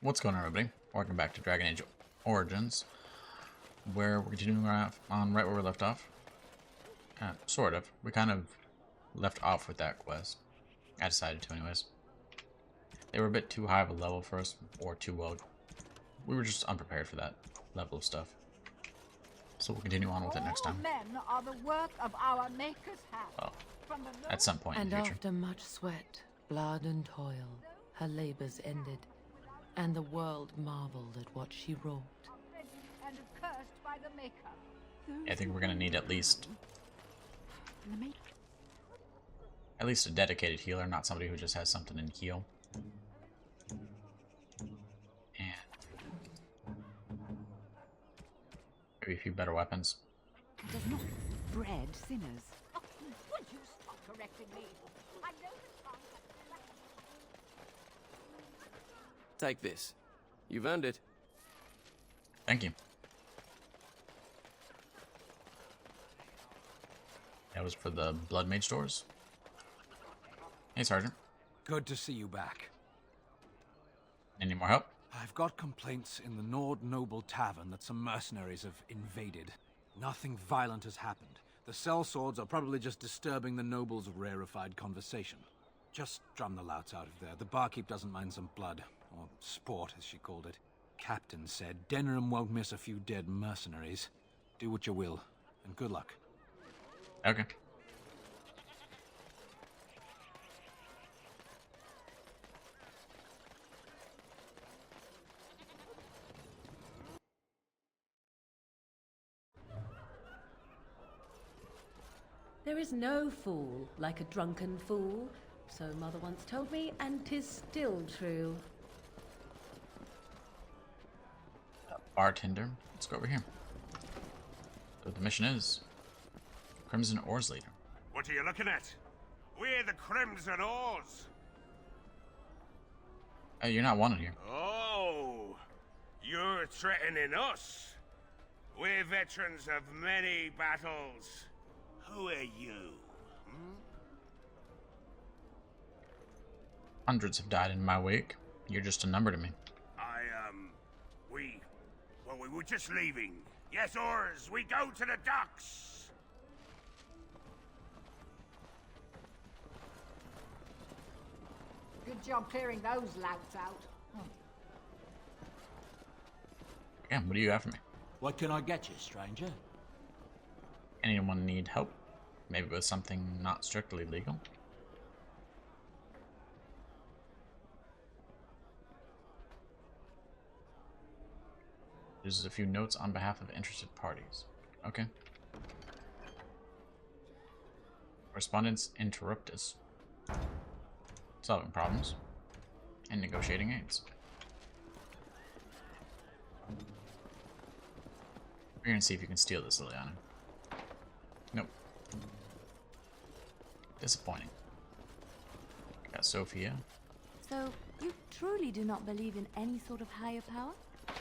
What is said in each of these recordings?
What's going on, everybody? Welcome back to Dragon Age Origins, where we're continuing on right where we left off. Sort of. We kind of left off with that quest. I decided to, anyways. They were a bit too high of a level for us, or too well. We were just unprepared for that level of stuff. So we'll continue on with it next time. All men are the work of our Maker's hand. Well, at some point in the And future. after much sweat, blood and toil, her labors ended, and the world marveled at what she wrought. And cursed by the Maker. I think we're gonna need at least a dedicated healer, not somebody who just has something in heal. And maybe a few better weapons. Does not bread sinners. Oh, would you stop correcting me? I know the tongue has... Take this. You've earned it. Thank you. That was for the Blood Mage doors. Hey, Sergeant. Good to see you back. Any more help? I've got complaints in the Nord Noble Tavern that some mercenaries have invaded. Nothing violent has happened. The sellswords are probably just disturbing the nobles' rarefied conversation. Just drum the louts out of there. The barkeep doesn't mind some blood. Or sport, as she called it. Captain said Denham won't miss a few dead mercenaries. Do what you will, and good luck. Okay. There is no fool like a drunken fool, so Mother once told me, and 'tis still true. Bartender. Let's go over here. So the mission is Crimson Ores Leader. What are you looking at? We're the Crimson Ores. Hey, you're not wanted here. Oh, you're threatening us. We're veterans of many battles. Who are you? Hundreds have died in my wake. You're just a number to me. We were just leaving. Yes, Ores, we go to the docks. Good job clearing those louts out. Yeah, what do you have for me? What can I get you, stranger? Anyone need help? Maybe with something not strictly legal? There's a few notes on behalf of interested parties. Okay. Correspondence interruptus. Solving problems. And negotiating aids. We're gonna see if you can steal this, Liliana. Nope. Disappointing. Got Sophia. So, you truly do not believe in any sort of higher power?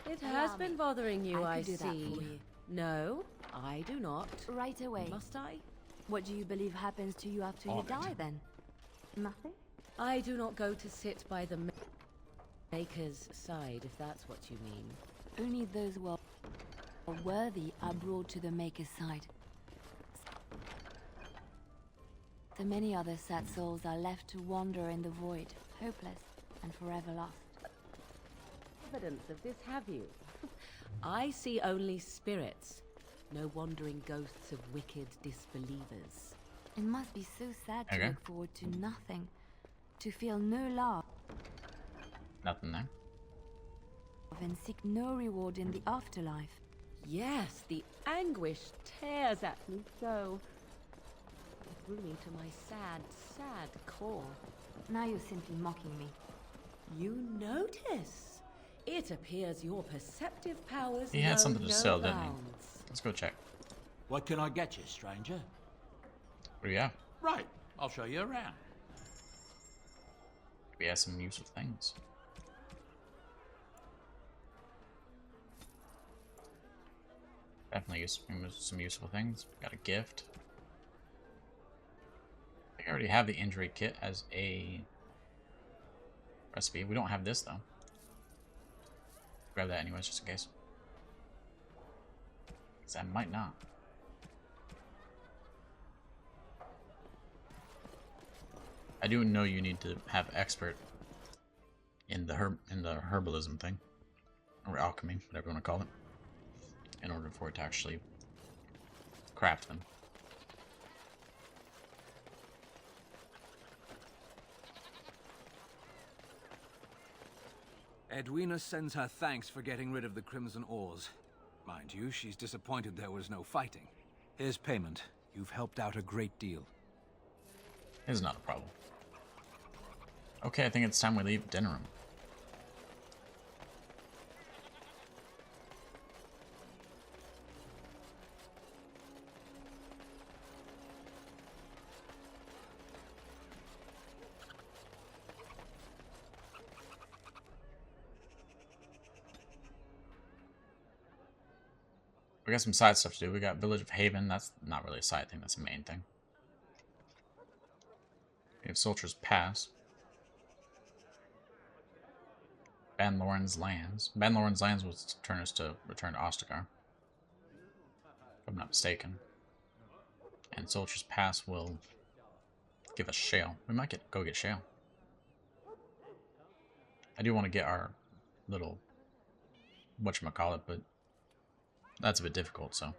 It has been bothering you, I I could do that see. for you. No, I do not. Right away. Must I? What do you believe happens to you after All you of it. die, then? Nothing? I do not go to sit by the Maker's side, if that's what you mean. Only those who are worthy are brought to the Maker's side. The many other sad souls are left to wander in the void, hopeless and forever lost. Evidence of this, have you? I see only spirits, no wandering ghosts of wicked disbelievers. It must be so sad to Okay. look forward to nothing, to feel no love, Nothing there. and seek no reward in the afterlife. Yes, the anguish tears at me so. It drew me to my sad, sad core. Now you're simply mocking me. You notice? It appears your perceptive powers He had know something to no sell, didn't he? bounds. Let's go check. What can I get you, stranger? What do you have? Right, I'll show you around. We have some useful things. Definitely some useful things. Got a gift. I already have the injury kit as a recipe. We don't have this, though. grab that anyways, just in case. Because I might not. I do know you need to have expert in the herbalism thing, or alchemy, whatever you want to call it, in order for it to actually craft them. Edwina sends her thanks for getting rid of the Crimson Ores. Mind you, she's disappointed there was no fighting. Here's payment. You've helped out a great deal. It's not a problem. Okay, I think it's time we leave dinner room. We got some side stuff to do. We got Village of Haven. That's not really a side thing. That's a main thing. We have Soldier's Pass. Ban Loren's Lands. Ban Loren's Lands will turn us to return to Ostagar, if I'm not mistaken. And Soldier's Pass will give us Shale. We might go get Shale. I do want to get our little whatchamacallit, but that's a bit difficult, so.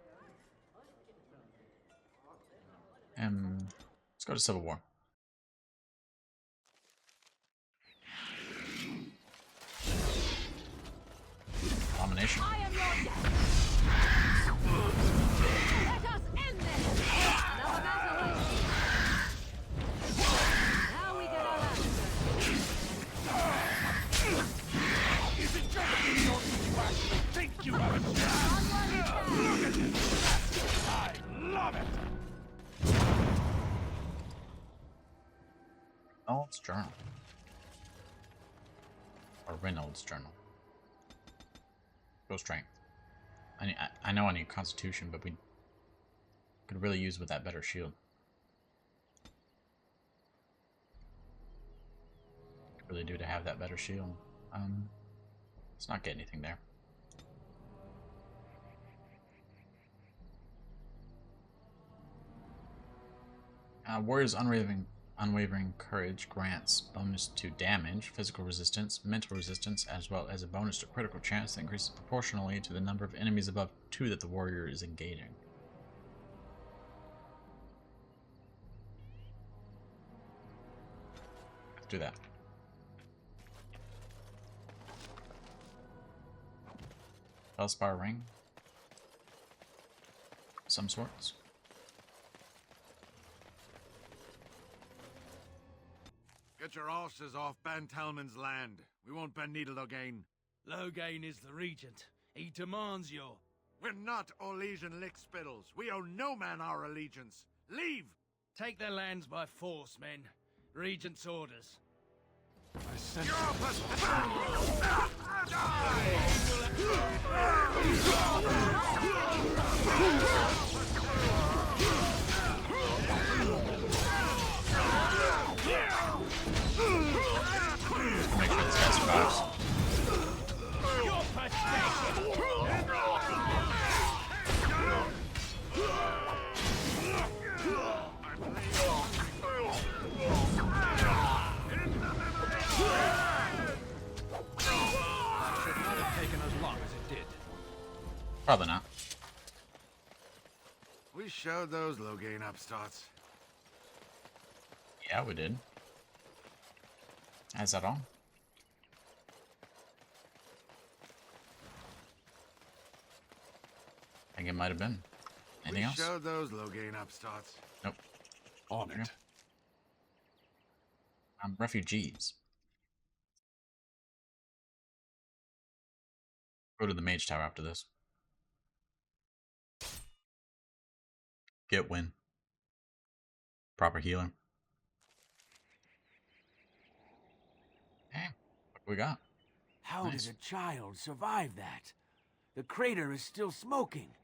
Let's go to Civil War. Domination. I am your death. Let us end this. Another battle waits. Now we get our last. Is it just you actually think you have a chance? Look at this! I love it! Reynolds Journal. Or Reynolds Journal. Go strength. I know I need Constitution, but we could really use with that better shield. Really do to have that better shield. Let's not get anything there. Warrior's Unwavering Courage grants bonus to damage, physical resistance, mental resistance, as well as a bonus to critical chance that increases proportionally to the number of enemies above 2 that the warrior is engaging. Let's do that. Felspar ring. Some sorts. Get your horses off Ban Talman's land. We won't bend needle again. Loghain is the regent. He demands your... We're not Orlesian lick spittles. We owe no man our allegiance. Leave! Take their lands by force, men. Regent's orders. I sent Make sure this guy survives. You're pathetic! should not have taken as long as it did. Probably not. We showed those Loghain upstarts. Yeah, we did. Is that all? I think it might have been. Anything else? We showed those Loghain upstarts. Nope. On Okay. it. Refugees. Go to the Mage Tower after this. Get win. Proper healer. Hey, what we got? How Nice. did a child survive that? The crater is still smoking.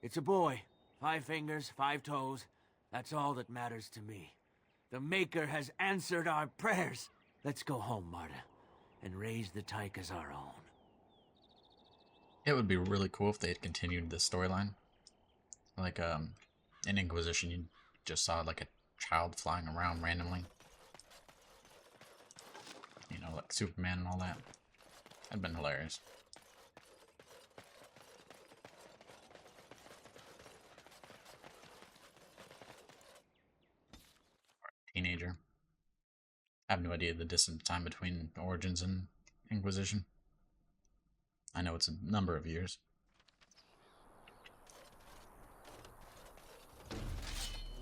It's a boy. 5 fingers, 5 toes. That's all that matters to me. The Maker has answered our prayers. Let's go home, Marta, and raise the Tyke as our own. It would be really cool if they had continued this storyline. Like, in Inquisition, you just saw, like, a child flying around randomly. You know, like Superman and all that. That'd been hilarious. Teenager. I have no idea the distance time between Origins and Inquisition. I know it's a number of years.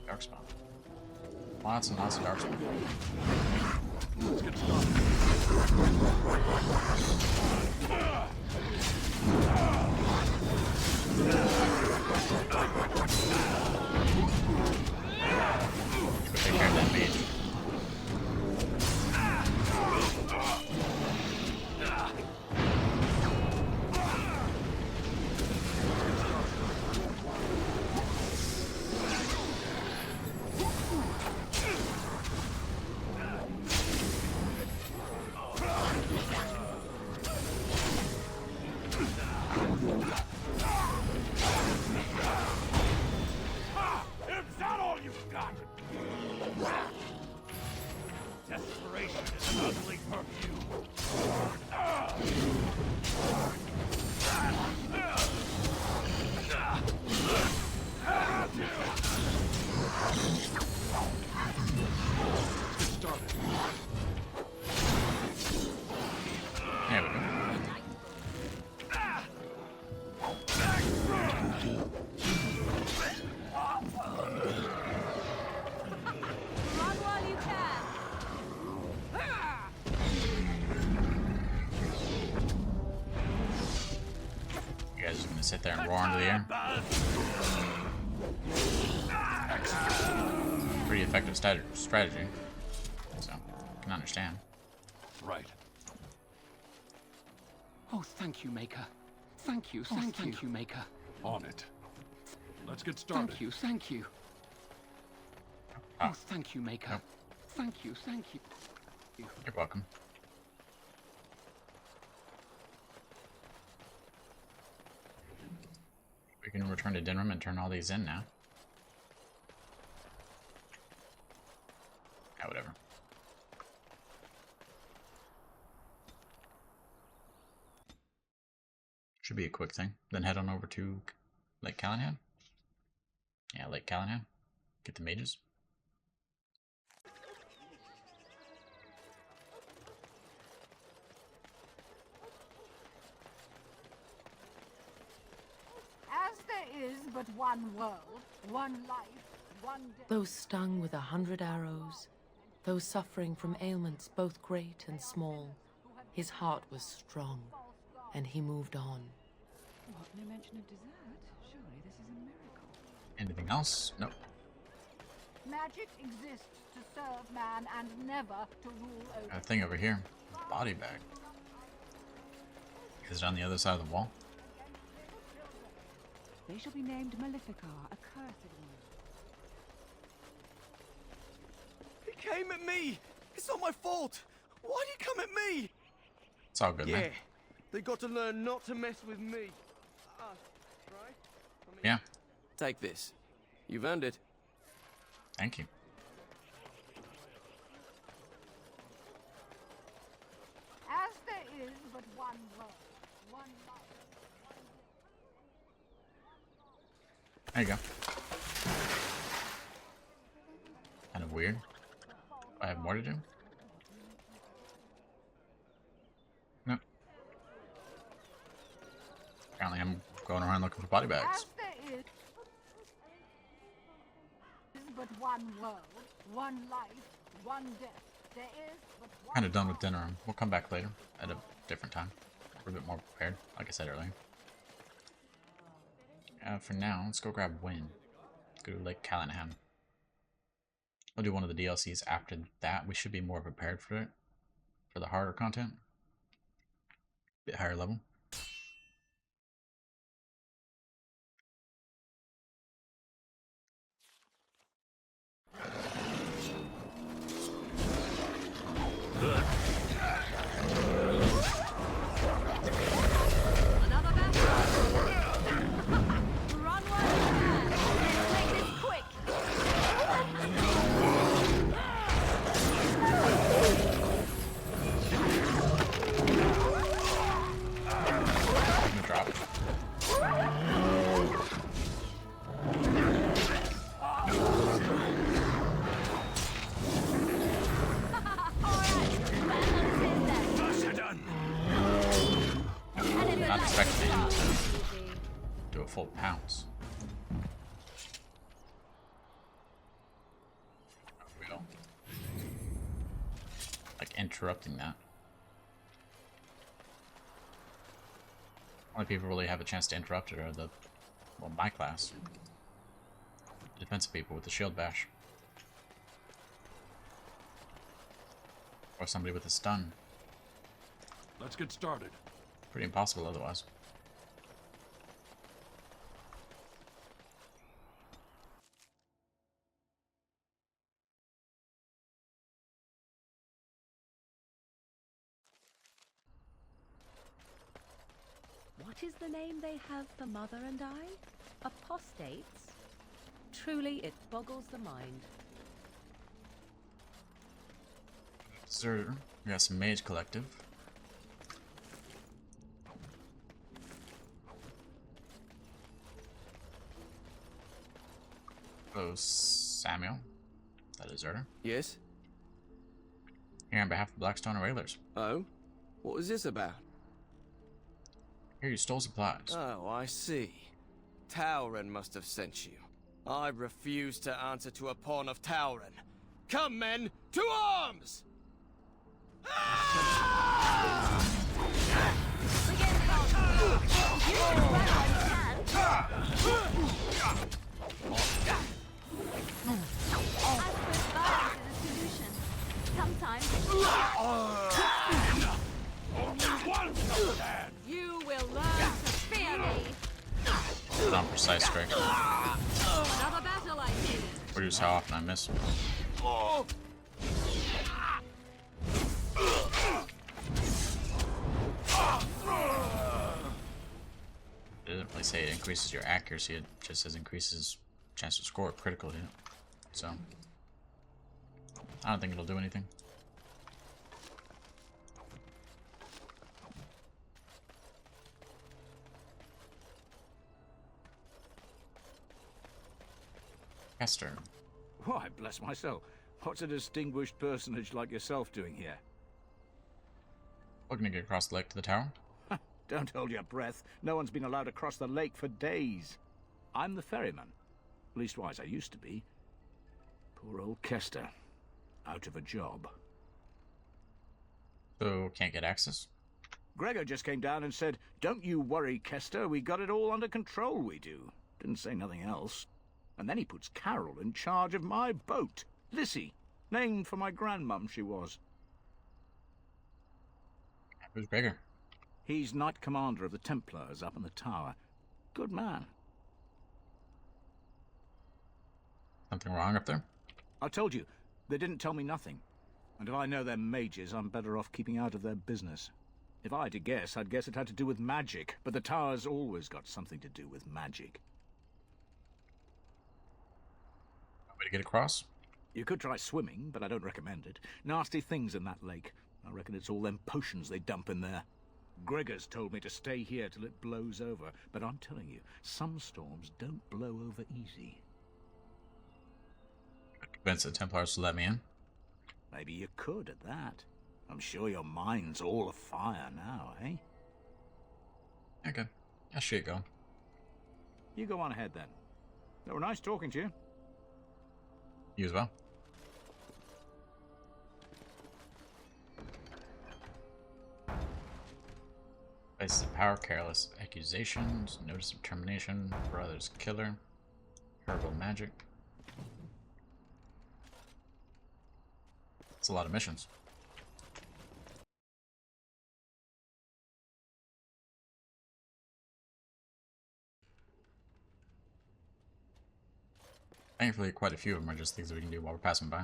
Darkspawn. Lots and lots of Darkspawn. Let's get started. Take care of that mage. Is that all you've got? Desperation is an ugly perfume. Let's get started. There we go. Run while you can. You guys just gonna sit there and roar into the air? Pretty effective strategy. So, I can understand. Right. Oh, thank you, Maker. Thank you, thank you, Maker. On it. Let's get started. Thank you, thank you. Ah. Oh, thank you, Maker. Nope. Thank you, thank you. You're welcome. We can return to Dinram and turn all these in now. Yeah, whatever. Should be a quick thing. Then head on over to Lake Callahan. Yeah, Lake Callahan. Get the mages. As there is but one world, one life, one death. Those stung with 100 arrows, those suffering from ailments both great and small, his heart was strong, and he moved on. What, no mention of dessert? Surely this is a miracle. Anything else? Nope. Magic exists to serve man and never to rule over. Got a thing over here. Body bag. Is it on the other side of the wall? They shall be named Maleficar, a cursed one. He came at me! It's not my fault! Why'd he come at me? It's all good, Yeah, man. they got to learn not to mess with me. Us, right? I mean, Yeah, take this. You've earned it. thank you. As there is but one world, one life. There you go. Kind of weird. I have more to do? No. Apparently I'm going around looking for body bags. As there is but one world, one life, one death. There is but one. Kind of done with dinner. We'll come back later at a different time. We're a bit more prepared, like I said earlier. For now, let's go grab Wynn. Let's go to Lake Callahan. We'll do one of the DLCs after that. We should be more prepared for it. For the harder content. Bit higher level. Another battle. Not expecting him to do a full pounce. Real. Like interrupting that. Only people really have a chance to interrupt it are the, well, my class. Defensive people with the shield bash. Or somebody with a stun. Let's get started. Pretty impossible otherwise. What is the name they have for Mother and I? Apostates? Truly, it boggles the mind. Deserter. We got some Mage Collective. Oh, Samuel. That deserter. Yes? Here on behalf of Blackstone Railers. Oh? What was this about? Here, you stole supplies. Oh, I see. Tauren must have sent you. I refuse to answer to a pawn of Tauren. Come, men, to arms! You will learn to fear me. Put on precise strike. Another battle, I see. Produce how often I miss. It doesn't really say it increases your accuracy, it just says increases chance to score a critical hit. So, I don't think it'll do anything. Esther. Why, bless my soul. What's a distinguished personage like yourself doing here? Looking to get across the lake to the tower? Don't hold your breath. No one's been allowed to cross the lake for days. I'm the ferryman. Leastwise, I used to be. Poor old Kester. Out of a job. So, can't get access? Gregor just came down and said, "Don't you worry, Kester. We got it all under control, we do." Didn't say nothing else. And then he puts Carol in charge of my boat. Lissy. Named for my grandmum, she was. Who's Gregor? He's Knight Commander of the Templars up in the tower. Good man. Something wrong up there? I told you, they didn't tell me nothing. And if I know they're mages, I'm better off keeping out of their business. If I had to guess, I'd guess it had to do with magic. But the tower's always got something to do with magic. Way to get across? You could try swimming, but I don't recommend it. Nasty things in that lake. I reckon it's all them potions they dump in there. Gregor's told me to stay here till it blows over, but I'm telling you, some storms don't blow over easy. Convince the Templars to let me in? Maybe you could at that. I'm sure your mind's all afire now, eh? Okay. I'll see it go. You go on ahead then. They were nice talking to you. You as well. Places of power, careless accusations, notice of termination, brother's killer, herbal magic. It's a lot of missions. Thankfully, quite a few of them are just things that we can do while we're passing by.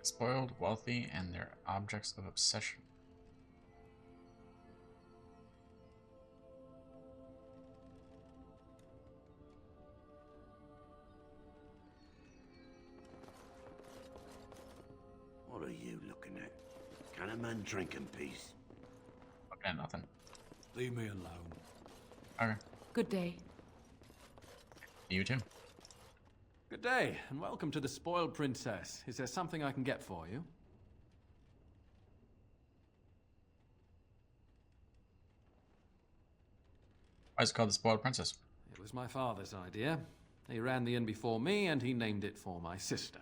Spoiled, wealthy, and their objects of obsession. What are you looking at? Can a man drink in peace? Okay, nothing. Leave me alone. Okay. Good day. You too. Good day, and welcome to the Spoiled Princess. Is there something I can get for you? Why is it called the Spoiled Princess? It was my father's idea. He ran the inn before me, and he named it for my sister.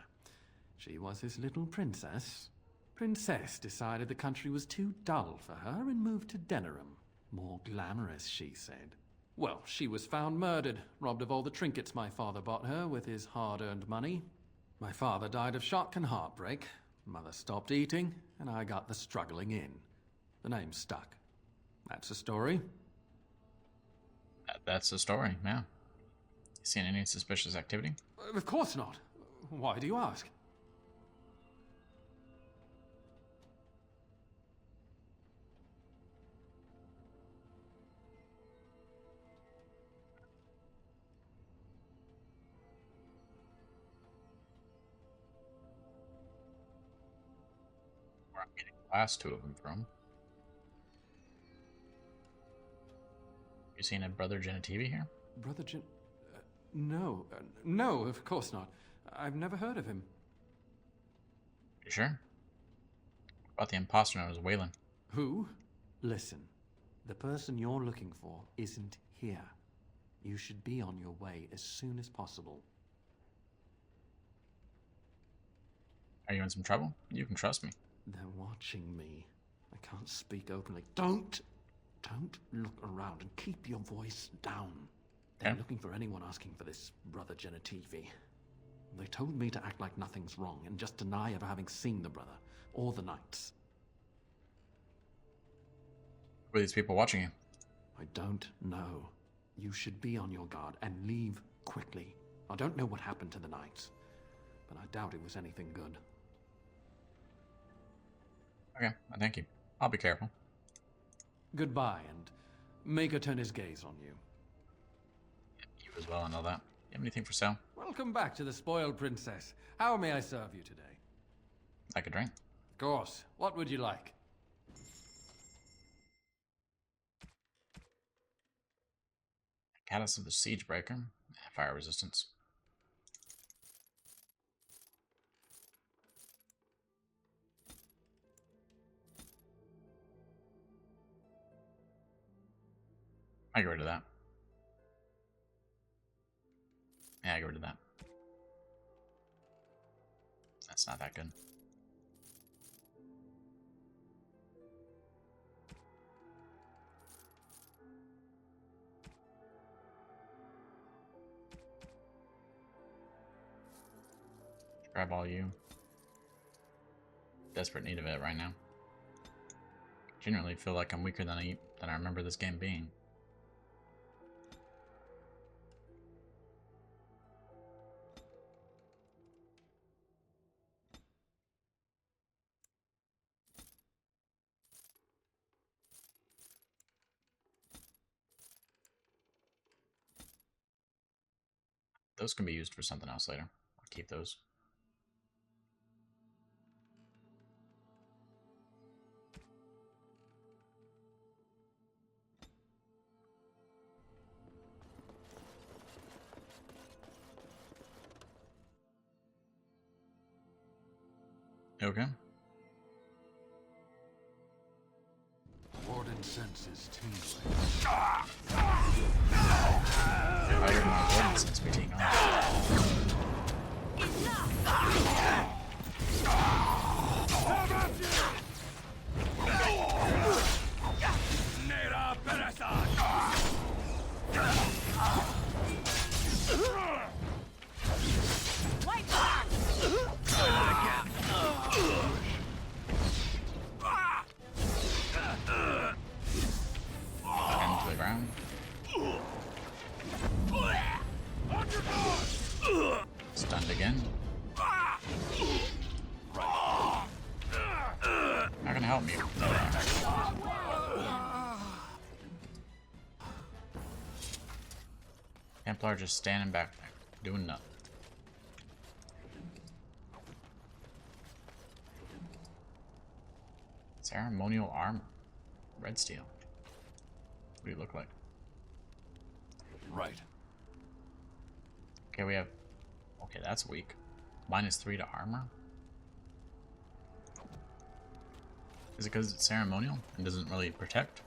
She was his little princess. Princess decided the country was too dull for her and moved to Denerim. More glamorous, she said. Well, she was found murdered, robbed of all the trinkets my father bought her with his hard-earned money. My father died of shock and heartbreak. Mother stopped eating, and I got the struggling inn. The name stuck. That's the story. That's the story, yeah. You seen any suspicious activity? Of course not. Why do you ask? Where I'm getting the last two of them from. You seen a Brother Genetivi here? Brother Gen... no. No, of course not. I've never heard of him. You sure? What about the imposter known as Waylon? Who? Listen. The person you're looking for isn't here. You should be on your way as soon as possible. Are you in some trouble? You can trust me. They're watching me. I can't speak openly. Don't look around and keep your voice down. They're looking for anyone asking for this Brother Genetivi. They told me to act like nothing's wrong and just deny ever having seen the brother or the knights. Who are these people watching you? I don't know. You should be on your guard and leave quickly. I don't know what happened to the knights, but I doubt it was anything good. Okay, thank you. I'll be careful. Goodbye, and Maker turn his gaze on you. You as well, I know that. You have anything for sale? Welcome back to the Spoiled Princess. How may I serve you today? Like a drink? Of course. What would you like? Catalyst of the Siegebreaker. Fire resistance. I get rid of that. Yeah, I get rid of that. That's not that good. Grab all you. Desperate need of it right now. Genuinely feel like I'm weaker than I remember this game being. Those can be used for something else later. I'll keep those. You okay? Warden senses tingling. I heard my warden since we team on. Into the ground. Stunned again. Not gonna help me. Templar just standing back there, doing nothing. Ceremonial armor. Red steel. What do you look like? Right. Okay, we have... Okay, that's weak. -3 to armor? Is it because it's ceremonial and doesn't really protect?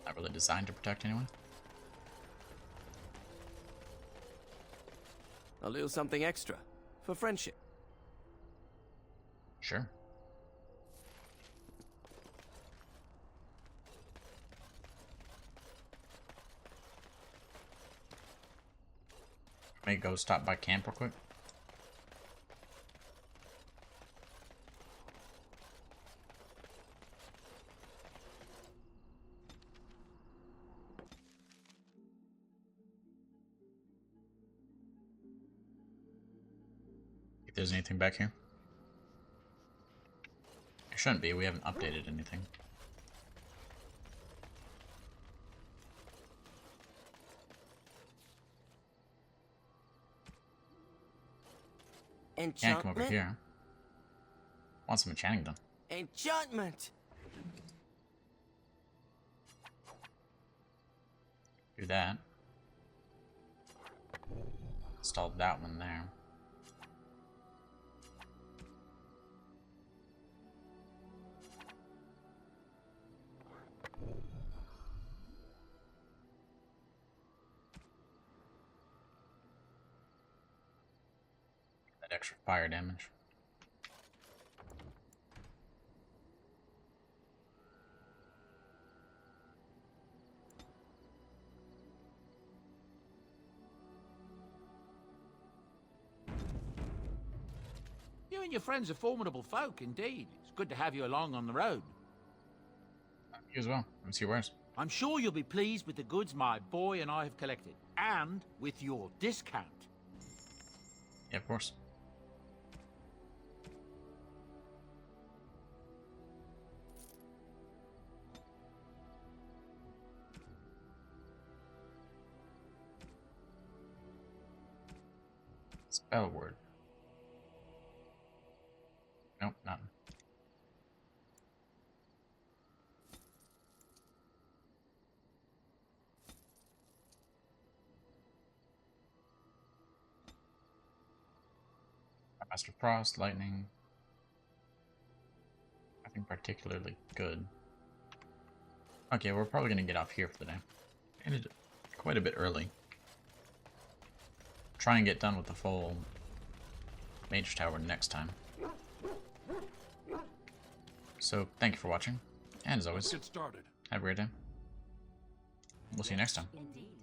Not really designed to protect anyway. A little something extra for friendship. Sure. May go stop by camp real quick. If there's anything back here. There shouldn't be, we haven't updated anything. Can't come over here. Want some enchanting done. Enchantment! Do that. Installed that one there. That extra fire damage. You and your friends are formidable folk, indeed. It's good to have you along on the road. You as well. Let me see your wares. I'm sure you'll be pleased with the goods my boy and I have collected, and with your discount. Yeah, of course. Spell word. Nope, nothing. Master Frost, Lightning. Nothing particularly good. Okay, we're probably gonna get off here for the day. Ended quite a bit early. Try and get done with the full Mage Tower next time. So, thank you for watching, and as always, Let's get started. have a great day. We'll see you next time. Indeed.